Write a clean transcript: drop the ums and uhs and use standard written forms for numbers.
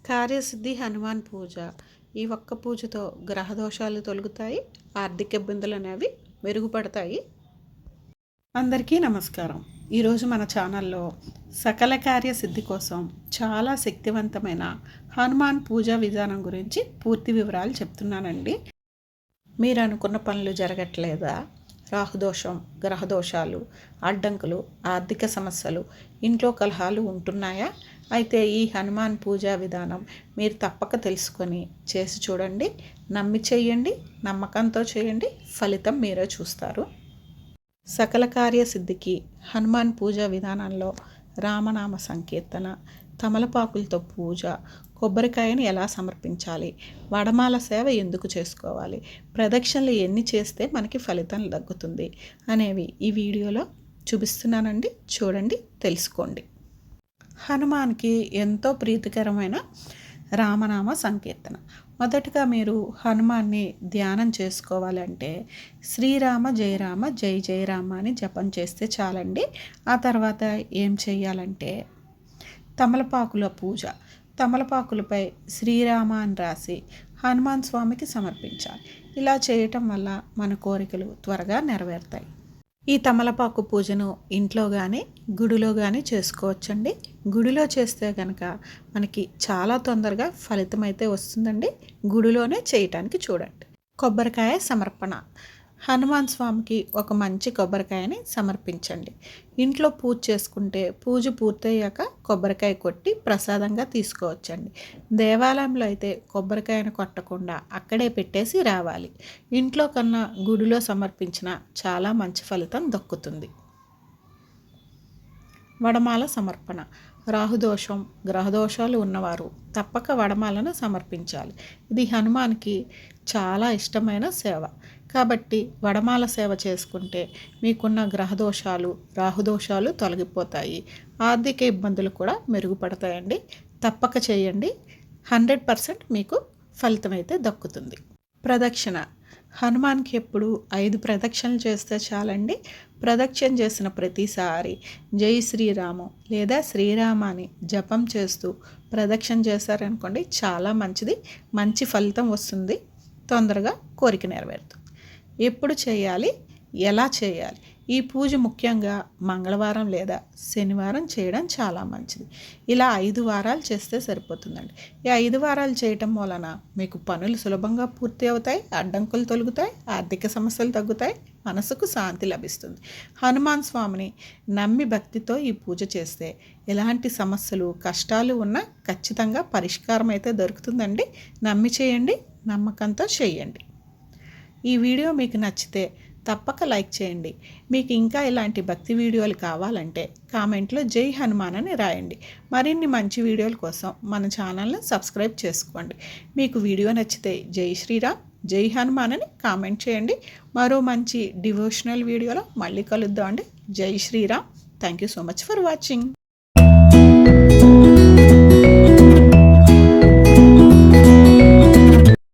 కార్యసిద్ధి హనుమాన్ పూజ. ఈ ఒక్క పూజతో గ్రహదోషాలు తొలగుతాయి, ఆర్థిక ఇబ్బందులు అనేవి మెరుగుపడతాయి. అందరికీ నమస్కారం. ఈరోజు మన ఛానల్లో సకల కార్యసిద్ధి కోసం చాలా శక్తివంతమైన హనుమాన్ పూజా విధానం గురించి పూర్తి వివరాలు చెప్తున్నానండి. మీరు అనుకున్న పనులు జరగట్లేదా? రాహుదోషం, గ్రహదోషాలు, అడ్డంకులు, ఆర్థిక సమస్యలు, ఇంట్లో కలహాలు ఉంటున్నాయా? అయితే ఈ హనుమాన్ పూజా విధానం మీరు తప్పక తెలుసుకొని చేసి చూడండి. నమ్మి చేయండి, నమ్మకంతో చేయండి, ఫలితం మీరే చూస్తారు. సకల కార్యసిద్ధికి హనుమాన్ పూజా విధానంలో రామనామ సంకీర్తన, తమలపాకులతో పూజ, కొబ్బరికాయను ఎలా సమర్పించాలి, వడమాల సేవ ఎందుకు చేసుకోవాలి, ప్రదక్షిణలు ఎన్ని చేస్తే మనకి ఫలితం దక్కుతుంది అనేవి ఈ వీడియోలో చూపిస్తున్నానండి. చూడండి, తెలుసుకోండి. హనుమాన్కి ఎంతో ప్రీతికరమైన రామనామ సంకీర్తన. మొదటగా మీరు హనుమాన్ని ధ్యానం చేసుకోవాలంటే శ్రీరామ జయ రామ జై జయ రామ అని జపం చేస్తే చాలండి. ఆ తర్వాత ఏం చేయాలంటే తమలపాకుల పూజ. తమలపాకులపై శ్రీరామ అని రాసి హనుమాన్ స్వామికి సమర్పించాలి. ఇలా చేయటం వల్ల మన కోరికలు త్వరగా నెరవేరుతాయి. ఈ తమలపాకు పూజను ఇంట్లో కానీ గుడిలో కానీ చేసుకోవచ్చండి. గుడిలో చేస్తే కనుక మనకి చాలా తొందరగా ఫలితం అయితే వస్తుందండి. గుడిలోనే చేయటానికి చూడండి. కొబ్బరికాయ సమర్పణ. హనుమాన్ స్వామికి ఒక మంచి కొబ్బరికాయని సమర్పించండి. ఇంట్లో పూజ చేసుకుంటే పూజ పూర్తయ్యాక కొబ్బరికాయ కొట్టి ప్రసాదంగా తీసుకోవచ్చండి. దేవాలయంలో అయితే కొబ్బరికాయను కొట్టకుండా అక్కడే పెట్టేసి రావాలి. ఇంట్లో కన్నా గుడిలో సమర్పించిన చాలా మంచి ఫలితం దక్కుతుంది. వడమాల సమర్పణ. రాహుదోషం, గ్రహదోషాలు ఉన్నవారు తప్పక వడమాలను సమర్పించాలి. ఇది హనుమాన్కి చాలా ఇష్టమైన సేవ కాబట్టి వడమాల సేవ చేసుకుంటే మీకున్న గ్రహదోషాలు, రాహుదోషాలు తొలగిపోతాయి. ఆర్థిక ఇబ్బందులు కూడా మెరుగుపడతాయండి. తప్పక చేయండి. 100% మీకు ఫలితం అయితే దక్కుతుంది. ప్రదక్షిణ. హనుమాన్కి ఎప్పుడు 5 ప్రదక్షిణలు చేస్తే చాలండి. ప్రదక్షిణ చేసిన ప్రతిసారి జై శ్రీరాము లేదా శ్రీరామ అని జపం చేస్తూ ప్రదక్షిణ చేశారనుకోండి, చాలా మంచిది. మంచి ఫలితం వస్తుంది. తొందరగా కోరిక నెరవేరుతుంది. ఎప్పుడు చేయాలి, ఎలా చేయాలి? ఈ పూజ ముఖ్యంగా మంగళవారం లేదా శనివారం చేయడం చాలా మంచిది. ఇలా 5 వారాలు చేస్తే సరిపోతుందండి. ఈ 5 వారాలు చేయటం వలన మీకు పనులు సులభంగా పూర్తి అవుతాయి, అడ్డంకులు తొలగుతాయి, ఆర్థిక సమస్యలు తగ్గుతాయి, మనసుకు శాంతి లభిస్తుంది. హనుమాన్ స్వామిని నమ్మి భక్తితో ఈ పూజ చేస్తే ఎలాంటి సమస్యలు, కష్టాలు ఉన్నా ఖచ్చితంగా పరిష్కారం అయితే దొరుకుతుందండి. నమ్మి చేయండి, నమ్మకంతో చేయండి. ఈ వీడియో మీకు నచ్చితే తప్పక లైక్ చేయండి. మీకు ఇంకా ఇలాంటి భక్తి వీడియోలు కావాలంటే కామెంట్లో జై హనుమాన్ అని రాయండి. మరిన్ని మంచి వీడియోల కోసం మన ఛానల్ని సబ్స్క్రైబ్ చేసుకోండి. మీకు వీడియో నచ్చితే జై శ్రీరామ్, జై హనుమాన్ అని కామెంట్ చేయండి. మరో మంచి డివోషనల్ వీడియోలో మళ్ళీ కలుద్దాం అండి. జై Shriram. Thank you so much for watching.